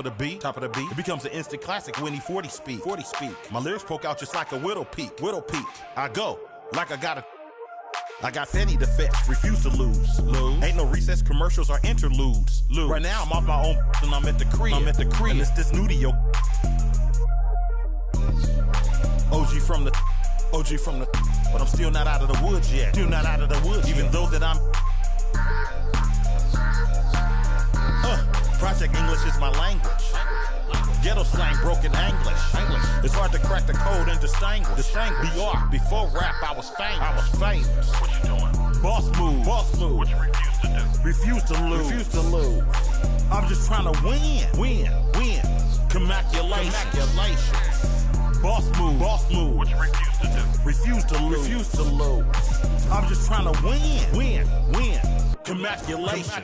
The beat, top of the beat, it becomes an instant classic when he 40 speed. My lyrics poke out just like a widow peak. I go like I got Fenny to fetch, refuse to lose. Ain't no recess commercials or interludes. Right now I'm off my own and I'm at the crib. And it's this new to your OG from the, but I'm still not out of the woods yet. Even though that I'm Project English is my language. Ghetto slang, broken English. It's hard to crack the code and distinguish. BR, before rap, I was famous. What you doing? Boss move. What you refuse to do? Refuse to lose. I'm just trying to win. Commaculation. Boss move. What you refuse to do? Refuse to lose. I'm just trying to win. Commaculation.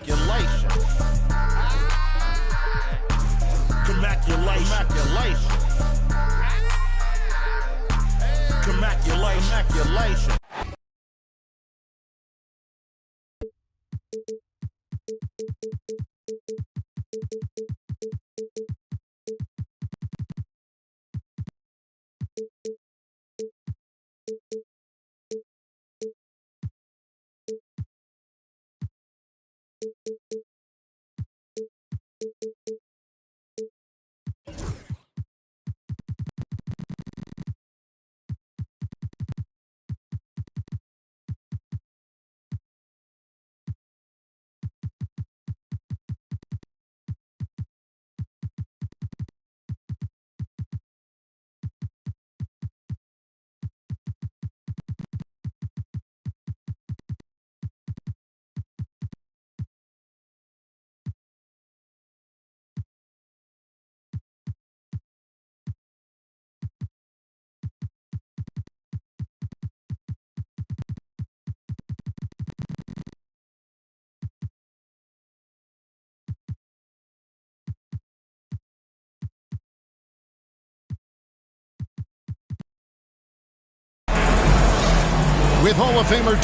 With Hall of Famer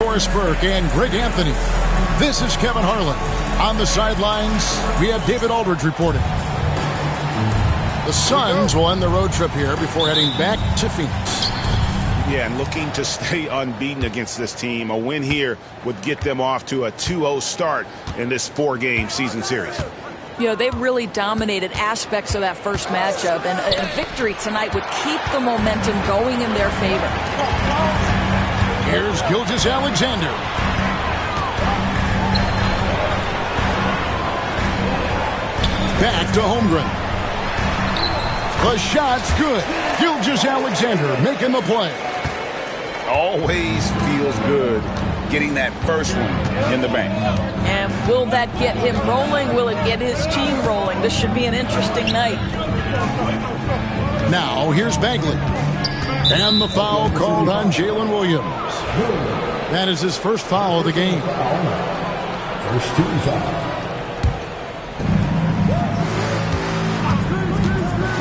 Doris Burke and Greg Anthony. This is Kevin Harlan. On the sidelines, we have David Aldridge reporting. The Suns will end the road trip here before heading back to Phoenix. Yeah, and looking to stay unbeaten against this team. A win here would get them off to a 2-0 start in this 4-game season series. You know, they really dominated aspects of that first matchup, and a victory tonight would keep the momentum going in their favor. Here's Gilgeous-Alexander. Back to Holmgren. The shot's good. Gilgeous-Alexander making the play. Always feels good getting that first one in the bank. And will that get him rolling? Will it get his team rolling? This should be an interesting night. Now, here's Bagley. And the foul called on Jalen Williams. That is his first foul of the game. First team foul.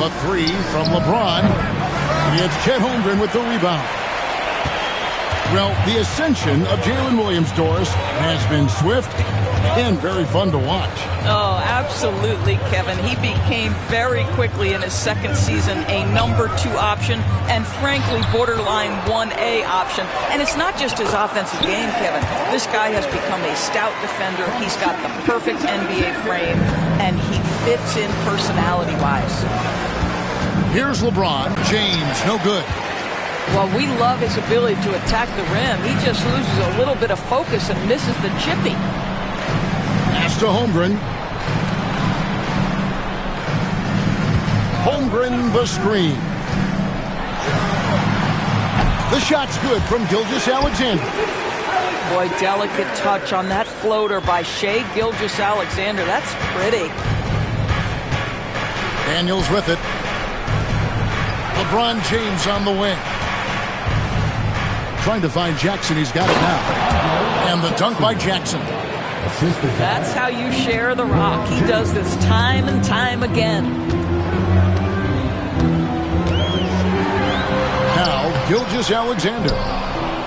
The three from LeBron. It's Chet Holmgren with the rebound. Well, the ascension of Jalen Williams, Doris, has been swift and very fun to watch. Oh, absolutely, Kevin. He became very quickly in his second season a number 2 option and, frankly, borderline 1A option. And it's not just his offensive game, Kevin. This guy has become a stout defender. He's got the perfect NBA frame, and he fits in personality-wise. Here's LeBron. James, no good. Well, we love his ability to attack the rim. He just loses a little bit of focus and misses the chippy. Pass to Holmgren. Holmgren the screen. The shot's good from Gilgeous-Alexander. Boy, delicate touch on that floater by Shai Gilgeous-Alexander. That's pretty. Daniels with it. LeBron James on the wing. Trying to find Jackson. He's got it now. And the dunk by Jackson. That's how you share the rock. He does this time and time again. Now, Gilgeous-Alexander.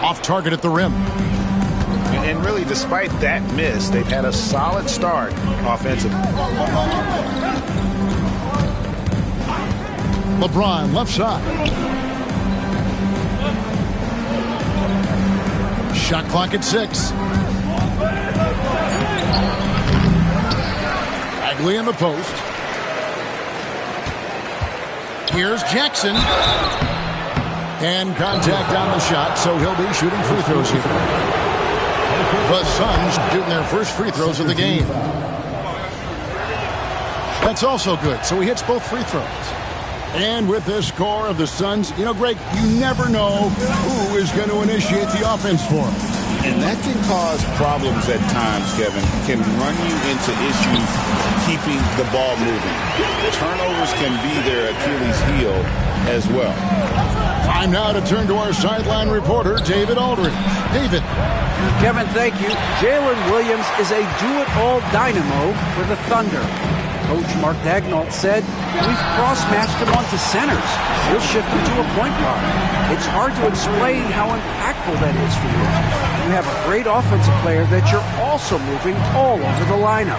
Off target at the rim. And really, despite that miss, they've had a solid start offensively. LeBron left side. Shot clock at 6. Bagley in the post. Here's Jackson. And contact on the shot, so he'll be shooting free throws here. The Suns shooting their first free throws of the game. That's also good, so he hits both free throws. And with the score of the Suns, you know, Greg, you never know who is going to initiate the offense for him. And that can cause problems at times, Kevin. Can run you into issues keeping the ball moving. Turnovers can be their Achilles heel as well. Time now to turn to our sideline reporter, David Aldridge. David. Kevin, thank you. Jalen Williams is a do-it-all dynamo for the Thunder. Coach Mark Daigneault said, "We've cross-matched him onto centers. He'll shift him to a point guard. It's hard to explain how impactful that is for you. You have a great offensive player that you're also moving all over the lineup."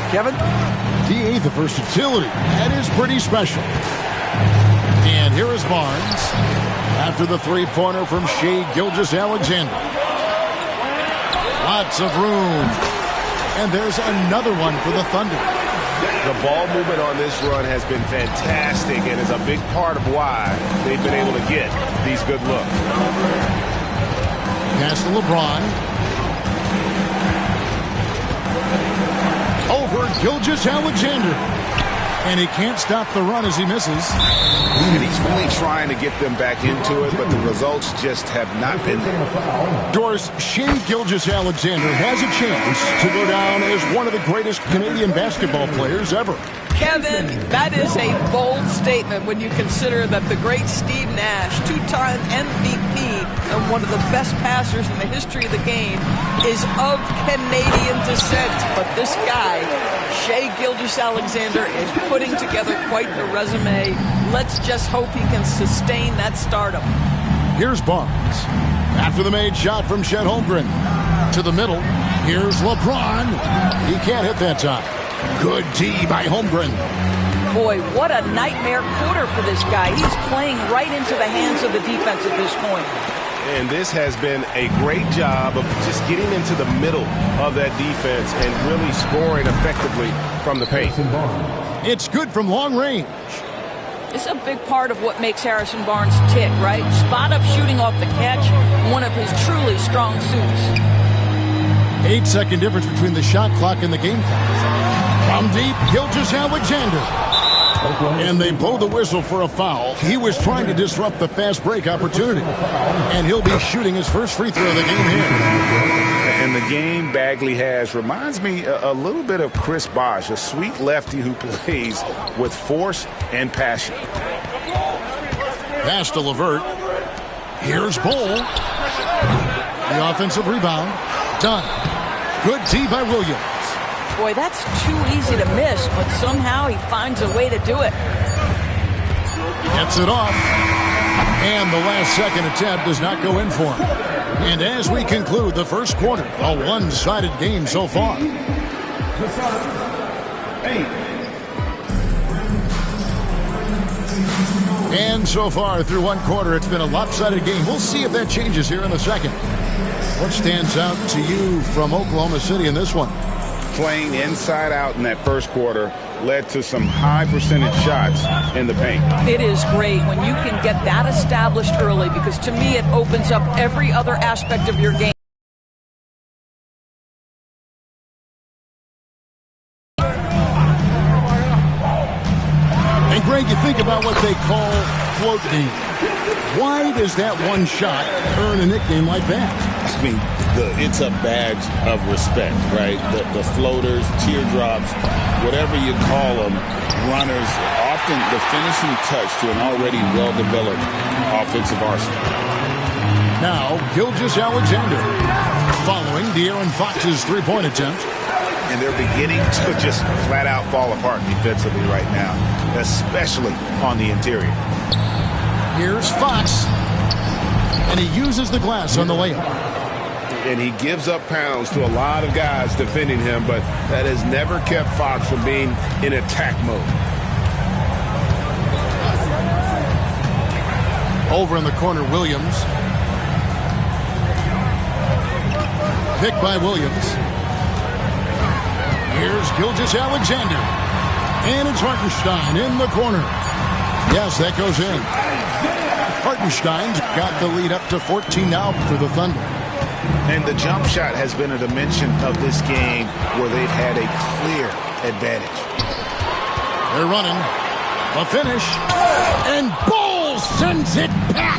Kevin? DA, the versatility. That is pretty special. And here is Barnes after the three-pointer from Shai Gilgeous-Alexander. Lots of room. And there's another one for the Thunder. The ball movement on this run has been fantastic and is a big part of why they've been able to get these good looks. Pass to LeBron. Over Gilgeous-Alexander. And he can't stop the run as he misses. And he's really trying to get them back into it, but the results just have not been there. Doris, Shai Gilgeous-Alexander has a chance to go down as one of the greatest Canadian basketball players ever. Kevin, that is a bold statement when you consider that the great Steve Nash, two-time MVP and one of the best passers in the history of the game, is of Canadian descent. But this guy, Shai Gilgeous-Alexander, is putting together quite the resume. Let's just hope he can sustain that stardom. Here's Barnes. After the made shot from Chet Holmgren. To the middle. Here's LeBron. He can't hit that time. Good D by Holmgren. Boy, what a nightmare quarter for this guy. He's playing right into the hands of the defense at this point. And this has been a great job of just getting into the middle of that defense and really scoring effectively from the paint. It's good from long range. It's a big part of what makes Harrison Barnes tick, right? Spot up shooting off the catch, one of his truly strong suits. 8-second difference between the shot clock and the game clock. From deep, Gilgeous-Alexander. And they blow the whistle for a foul. He was trying to disrupt the fast break opportunity. And he'll be shooting his first free throw of the game here. And the game Bagley has reminds me a little bit of Chris Bosh, a sweet lefty who plays with force and passion. Pass to LeVert. Here's Bol. The offensive rebound. Done. Good D by Williams. Boy, that's too easy to miss, but somehow he finds a way to do it. Gets it off. And the last second attempt does not go in for him. And as we conclude the first quarter, a one-sided game so far. And so far through one quarter, it's been a lopsided game. We'll see if that changes here in the second. What stands out to you from Oklahoma City in this one? Playing inside out in that first quarter led to some high percentage shots in the paint. It is great when you can get that established early, because to me it opens up every other aspect of your game. And Greg, you think about what they call float game. Wide does that one shot earn a nickname like that? I mean, it's a badge of respect, right? The floaters, teardrops, whatever you call them, runners, often the finishing touch to an already well-developed offensive arsenal. Now, Gilgeous-Alexander following De'Aaron Fox's three-point attempt. And they're beginning to just flat-out fall apart defensively right now, especially on the interior. Here's Fox, and he uses the glass on the layup. And he gives up pounds to a lot of guys defending him, but that has never kept Fox from being in attack mode. Over in the corner, Williams. Picked by Williams. Here's Gilgeous-Alexander. And it's Hartenstein in the corner. Yes, that goes in. Hartenstein's got the lead up to 14 now for the Thunder. And the jump shot has been a dimension of this game where they've had a clear advantage. They're running. A finish. And Ball sends it back.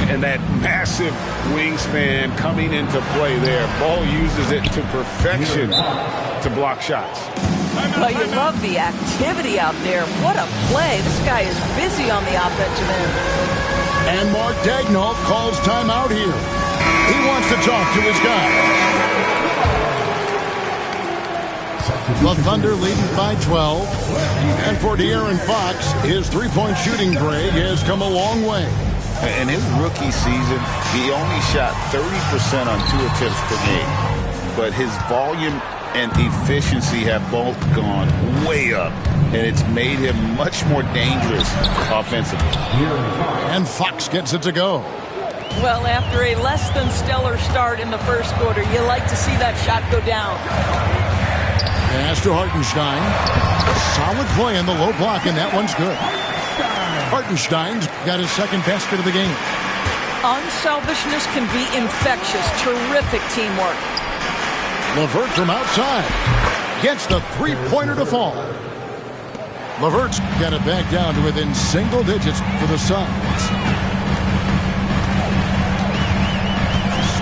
And that massive wingspan coming into play there. Ball uses it to perfection to block shots. Well, you love the activity out there. What a play. This guy is busy on the offensive end. And Mark Daigneault calls timeout here. He wants to talk to his guys. The Thunder leading by 12. And for De'Aaron Fox, his three-point shooting, Greg, has come a long way. In his rookie season, he only shot 30% on 2 attempts per game. But his volume and efficiency have both gone way up, and it's made him much more dangerous offensively. And Fox gets it to go. Well, after a less than stellar start in the first quarter, you like to see that shot go down. Pass to Hartenstein. Solid play in the low block, and that one's good. Hartenstein's got his second basket of the game. Unselfishness can be infectious. Terrific teamwork. LeVert from outside gets the three-pointer to fall. LeVert's got it back down to within single digits for the Suns.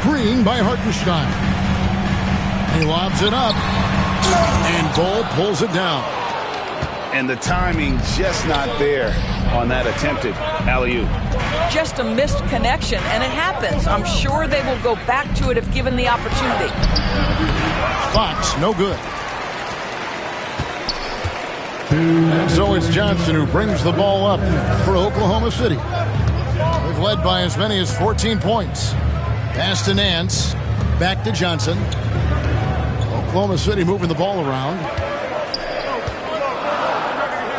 Screen by Hartenstein. He lobs it up, and Ball pulls it down. And the timing just not there on that attempted alley-oop. Just a missed connection, and it happens. I'm sure they will go back to it if given the opportunity. Fox, no good. And so it's Johnson who brings the ball up for Oklahoma City. They've led by as many as 14 points. Pass to Nance. Back to Johnson. Oklahoma City moving the ball around.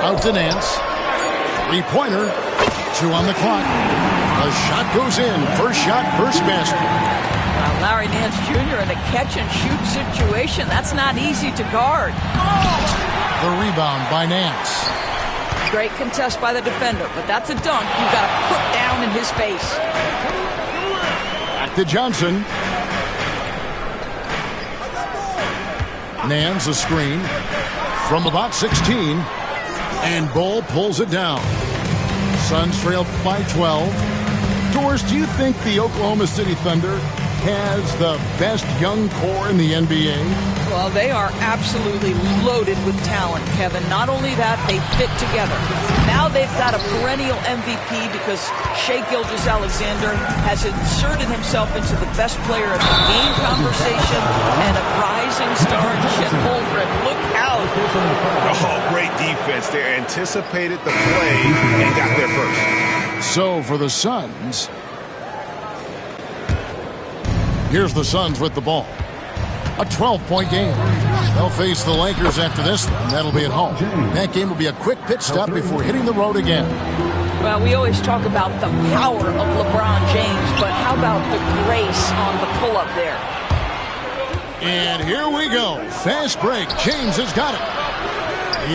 Out to Nance. Three-pointer. 2 on the clock. A shot goes in. First shot, first basket. Larry Nance Jr. in a catch-and-shoot situation. That's not easy to guard. The rebound by Nance. Great contest by the defender, but that's a dunk you've got to put down in his face. Back to Johnson. Nance a screen from about 16. And Ball pulls it down. Suns trail by 12. Doris, do you think the Oklahoma City Thunder has the best young core in the NBA? Well, they are absolutely loaded with talent, Kevin. Not only that, they fit together. Now they've got a perennial MVP because Shai Gilgeous-Alexander has inserted himself into the best player of the game conversation and a rising star in Chet Holmgren. Look out. Oh, great defense there. Anticipated the play and got there first. So for the Suns, here's the Suns with the ball. A 12-point game. They'll face the Lakers after this one. That'll be at home. That game will be a quick pit stop before hitting the road again. Well, we always talk about the power of LeBron James, but how about the grace on the pull-up there? And here we go. Fast break. James has got it.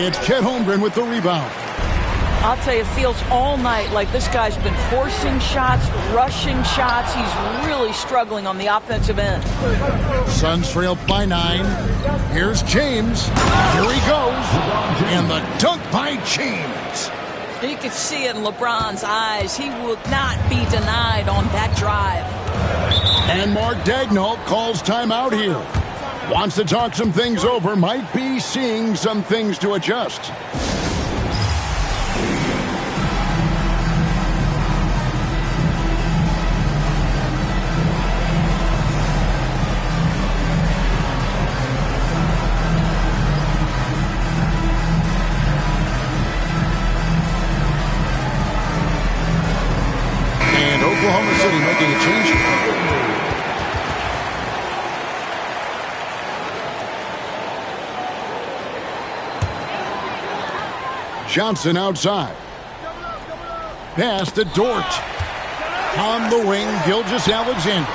It's Chet Holmgren with the rebound. I'll tell you, it feels all night like this guy's been forcing shots, rushing shots. He's really struggling on the offensive end. Suns trail by 9. Here's James. Here he goes. And the dunk by James. You could see it in LeBron's eyes. He will not be denied on that drive. And Mark Daigneault calls timeout here. Wants to talk some things over. Might be seeing some things to adjust. Oklahoma City making a change. Johnson outside. Pass to Dort. On the wing, Gilgeous-Alexander.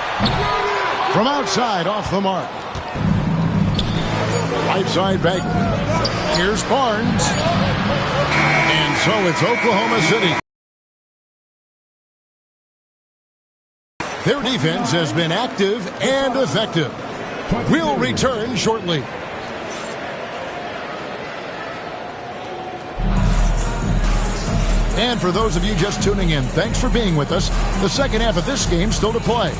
From outside, off the mark. Right side back. Here's Barnes. And so it's Oklahoma City. Their defense has been active and effective. We'll return shortly. And for those of you just tuning in, thanks for being with us. The second half of this game still to play.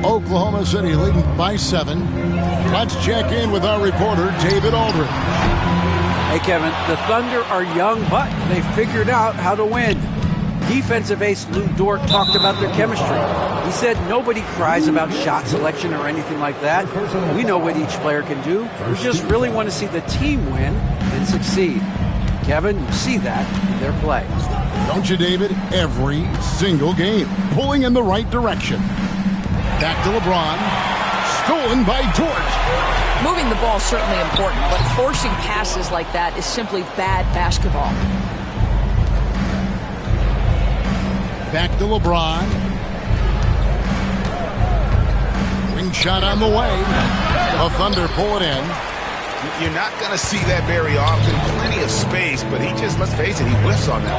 Oklahoma City leading by 7. Let's check in with our reporter, David Aldridge. Hey, Kevin, the Thunder are young, but they figured out how to win. Defensive ace Lou Dort talked about their chemistry. He said nobody cries about shot selection or anything like that. We know what each player can do. We just really want to see the team win and succeed. Kevin, you see that in their play. Don't you, David? Every single game. Pulling in the right direction. Back to LeBron. Stolen by Dort. Moving the ball is certainly important, but forcing passes like that is simply bad basketball. Back to LeBron. Wing shot on the way. The Thunder pull it in. You're not going to see that very often. Plenty of space, but he just, let's face it, he whiffs on that.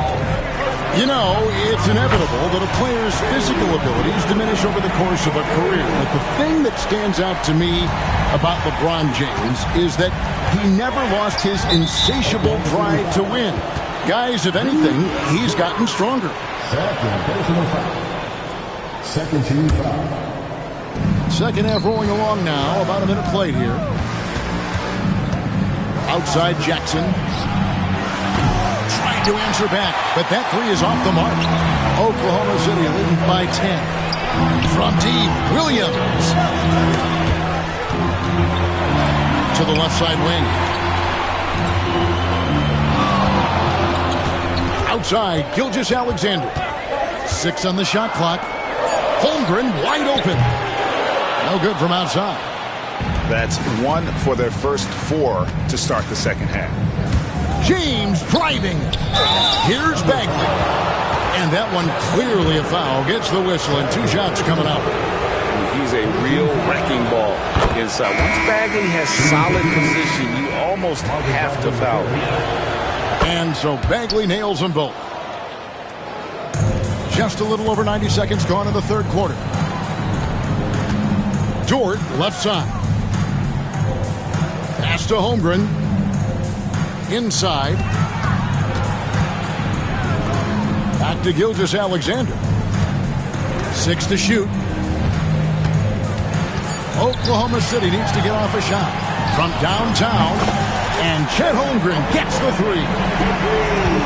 You know, it's inevitable that a player's physical abilities diminish over the course of a career. But the thing that stands out to me about LeBron James is that he never lost his insatiable drive to win. Guys, if anything, he's gotten stronger. Second team foul. Second half rolling along now. About a minute played here. Outside Jackson. Trying to answer back, but that three is off the mark. Oklahoma City leading by 10. From deep, Williams. To the left side wing. Outside, Gilgeous-Alexander. 6 on the shot clock. Holmgren wide open. No good from outside. That's 1 for their first 4 to start the second half. James driving. Here's Bagley. And that one clearly a foul. Gets the whistle and 2 shots coming up. He's a real wrecking ball inside. Once Bagley has solid position, you almost have to foul him. And so Bagley nails them both. Just a little over 90 seconds gone in the third quarter. Dort, left side. Pass to Holmgren. Inside. Back to Gilgeous-Alexander. 6 to shoot. Oklahoma City needs to get off a shot. From downtown. And Chet Holmgren gets the 3.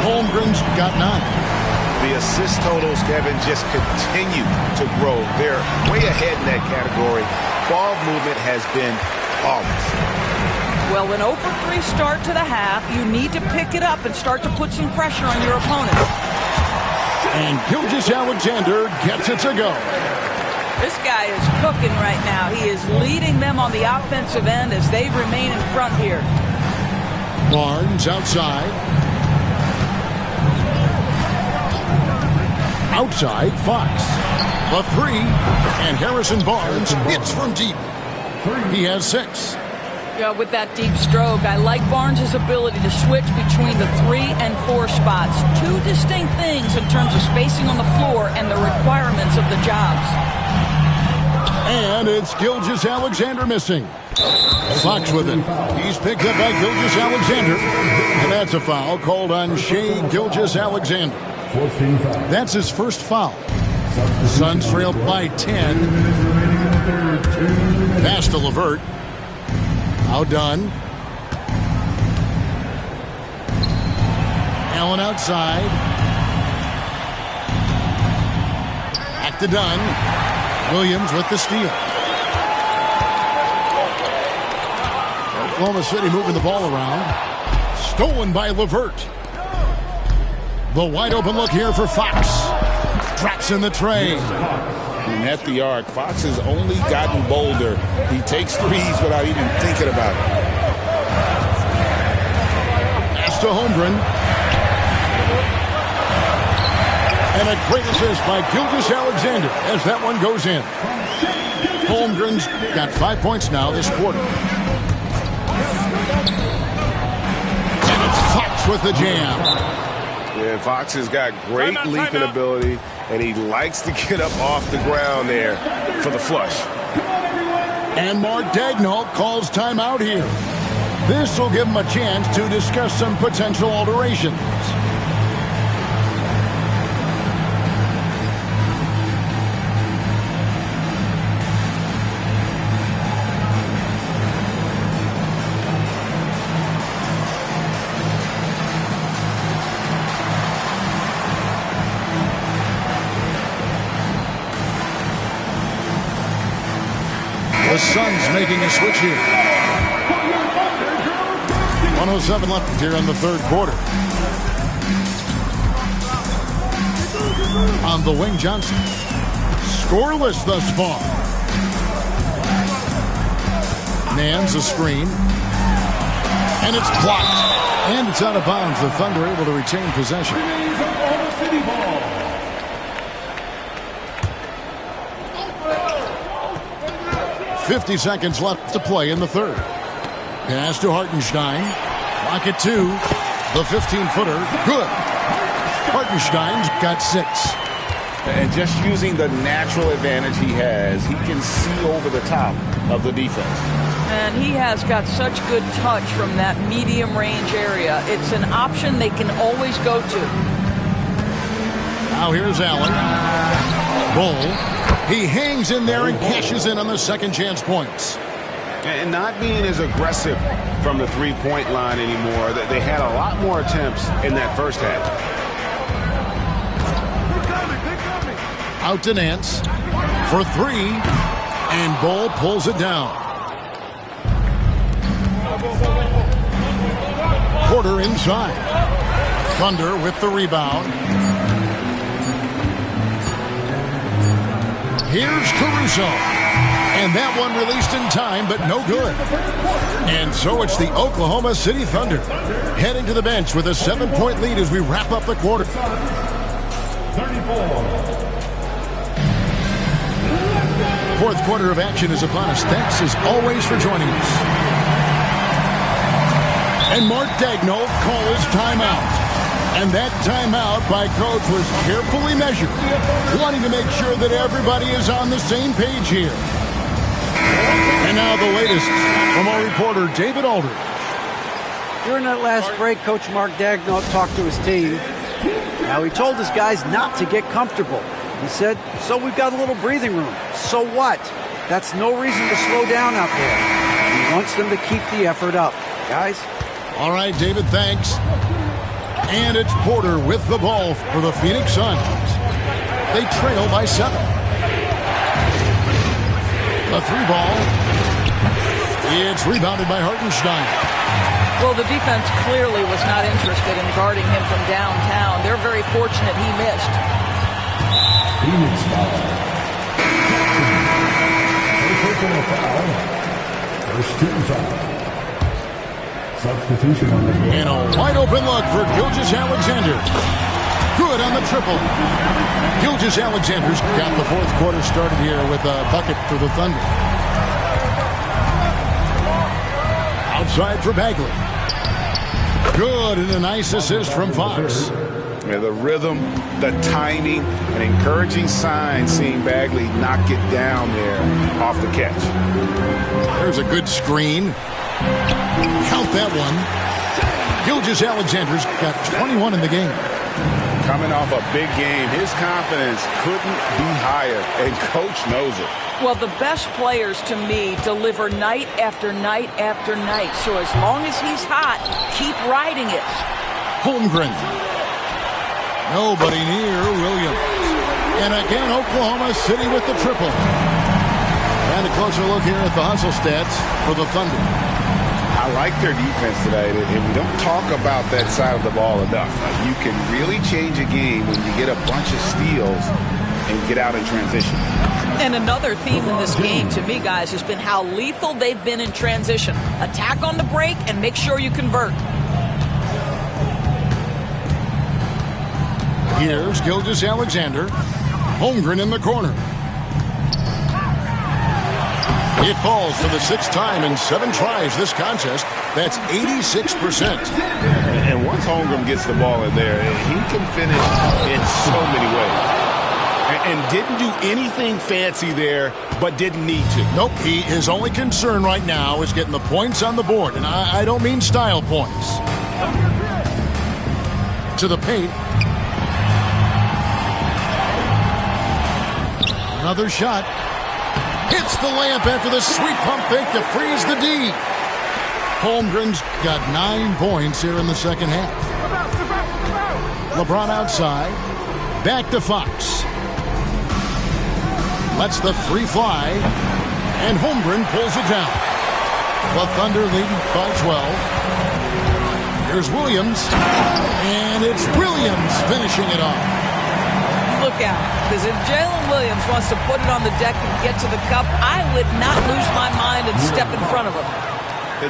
Holmgren's got 9. The assist totals, Kevin, just continue to grow. They're way ahead in that category. Ball movement has been flawless. Well, when 0 for 3 start to the half, you need to pick it up and start to put some pressure on your opponent. And Gilgeous-Alexander gets it to go. This guy is cooking right now. He is leading them on the offensive end as they remain in front here. Barnes outside. Outside, Fox. The 3. And Harrison Barnes hits from deep. He has 6. Yeah, with that deep stroke, I like Barnes' ability to switch between the 3 and 4 spots. 2 distinct things in terms of spacing on the floor and the requirements of the jobs. And it's Gilgeous-Alexander missing. Fox with it. He's picked up by Gilgeous-Alexander. And that's a foul called on Shai Gilgeous-Alexander. That's his first foul. The Suns trailed by 10. Pass to LeVert. Outdone. Allen outside. Back to Dunn. Williams with the steal. Oklahoma City moving the ball around. Stolen by LeVert. The wide open look here for Fox. Drops in the tray. And at the arc, Fox has only gotten bolder. He takes threes without even thinking about it. Pass to Holmgren. And a great assist by Gilgeous-Alexander as that one goes in. Holmgren's got 5 points now this quarter. And it's Fox with the jam. Yeah, Fox has got great leaping ability, and he likes to get up off the ground there for the flush. And Mark Daigneault calls timeout here. This will give him a chance to discuss some potential alterations. The Suns making a switch here. 1:07 left here in the third quarter. On the wing, Johnson. Scoreless thus far. Nance a screen. And it's blocked. And it's out of bounds. The Thunder able to retain possession. 50 seconds left to play in the third. Pass to Hartenstein. Clock at 2. The 15-footer. Good. Hartenstein's got 6. And just using the natural advantage he has, he can see over the top of the defense. And he has got such good touch from that medium range area. It's an option they can always go to. Now here's Allen. Bull. He hangs in there and cashes in on the second chance points. And not being as aggressive from the three-point line anymore. They had a lot more attempts in that first half. Out to Nance for 3. And Bull pulls it down. Porter inside. Thunder with the rebound. Here's Caruso. And that one released in time, but no good. And so it's the Oklahoma City Thunder heading to the bench with a 7-point lead as we wrap up the quarter. 34. Fourth quarter of action is upon us. Thanks as always for joining us. And Mark Daigneault calls timeout. And that timeout by Coach was carefully measured, wanting to make sure that everybody is on the same page here. And now the latest from our reporter, David Aldridge. During that last break, Coach Mark Daigneault talked to his team. Now, he told his guys not to get comfortable. He said, so we've got a little breathing room. So what? That's no reason to slow down out there. He wants them to keep the effort up. Guys? All right, David, thanks. And it's Porter with the ball for the Phoenix Suns. They trail by 7. The 3-ball. It's rebounded by Hartenstein. Well, the defense clearly was not interested in guarding him from downtown. They're very fortunate he missed. Phoenix foul. First personal foul. First team foul. Substitution on the board. And a wide open look for Gilgeous-Alexander. Good on the triple. Gilgeous-Alexander's got the fourth quarter started here with a bucket for the Thunder. Outside for Bagley. Good, and a nice assist from Fox. The rhythm, the timing, an encouraging sign seeing Bagley knock it down there off the catch. There's a good screen. Count that one. Gilgeous-Alexander's got 21 in the game. Coming off a big game, his confidence couldn't be higher, and Coach knows it. Well, the best players, to me, deliver night after night after night. So as long as he's hot, keep riding it. Holmgren. Nobody near Williams. And again, Oklahoma City with the triple. And a closer look here at the hustle stats for the Thunder. I like their defense today, and we don't talk about that side of the ball enough. You can really change a game when you get a bunch of steals and get out in transition. And another theme in this game, to me, guys, has been how lethal they've been in transition. Attack on the break and make sure you convert. Here's Gilgeous-Alexander. Holmgren in the corner. It falls for the sixth time in 7 tries this contest. That's 86%. And once Holmgren gets the ball in there, he can finish in so many ways. And didn't do anything fancy there, but didn't need to. Nope, his only concern right now is getting the points on the board. And I don't mean style points. To the paint. Another shot. Hits the layup after the sweet pump fake to freeze the D. Holmgren's got 9 points here in the second half. LeBron outside. Back to Fox. Lets the 3 fly. And Holmgren pulls it down. The Thunder lead by 12. Here's Williams. And it's Williams finishing it off. Look out, because if Jalen Williams wants to put it on the deck and get to the cup, I would not lose my mind and step in front of him.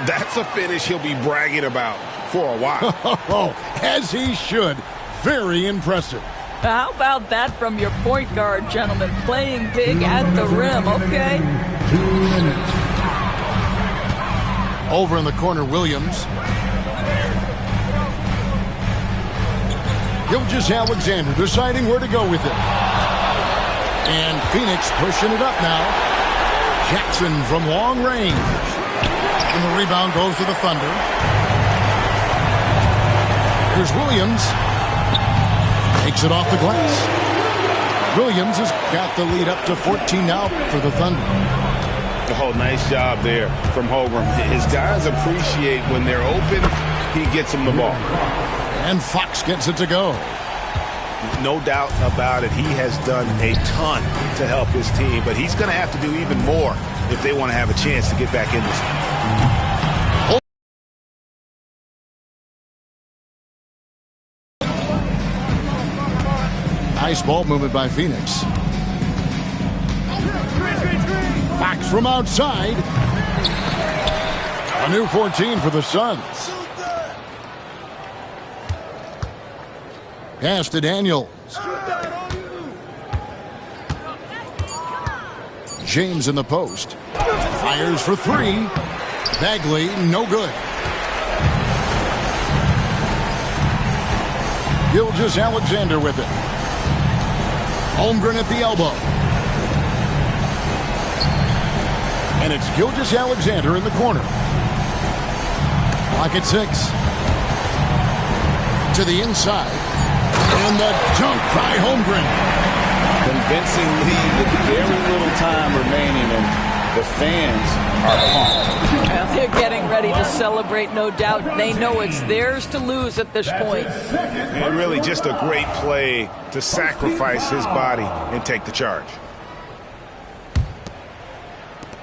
That's a finish he'll be bragging about for a while. As he should. Very impressive. How about that from your point guard, gentlemen? Playing big at the rim, okay? 2 minutes. Over in the corner, Williams. Gilgeous-Alexander deciding where to go with it. And Phoenix pushing it up now. Jackson from long range. And the rebound goes to the Thunder. Here's Williams. Takes it off the glass. Williams has got the lead up to 14 now for the Thunder. Oh, nice job there from Holmgren. His guys appreciate when they're open, he gets them the ball. And Fox gets it to go. No doubt about it. He has done a ton to help his team, but he's going to have to do even more if they want to have a chance to get back in this. Nice ball movement by Phoenix. Fox from outside. A new 14 for the Suns. Pass to Daniels. James in the post. Fires for 3. Bagley, no good. Gilgeous-Alexander with it. Holmgren at the elbow. And it's Gilgeous-Alexander in the corner. Clock at 6. To the inside. And the dunk by Holmgren. Convincing lead with very little time remaining, and the fans are pumped. Well, they're getting ready to celebrate, no doubt. They know it's theirs to lose at this point. And really just a great play to sacrifice his body and take the charge.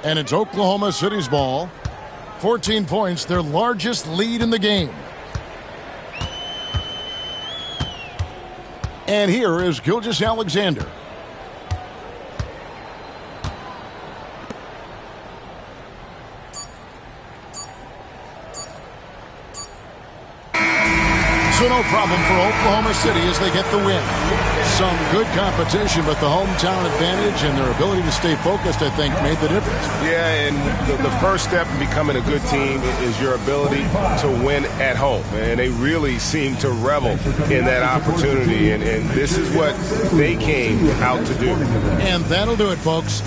And it's Oklahoma City's ball. 14 points, their largest lead in the game. And here is Gilgeous-Alexander. So no problem for Oklahoma City as they get the win. Some good competition, but the hometown advantage and their ability to stay focused, I think, made the difference. Yeah, and the first step in becoming a good team is your ability to win at home. And they really seem to revel in that opportunity. And this is what they came out to do. And that'll do it, folks.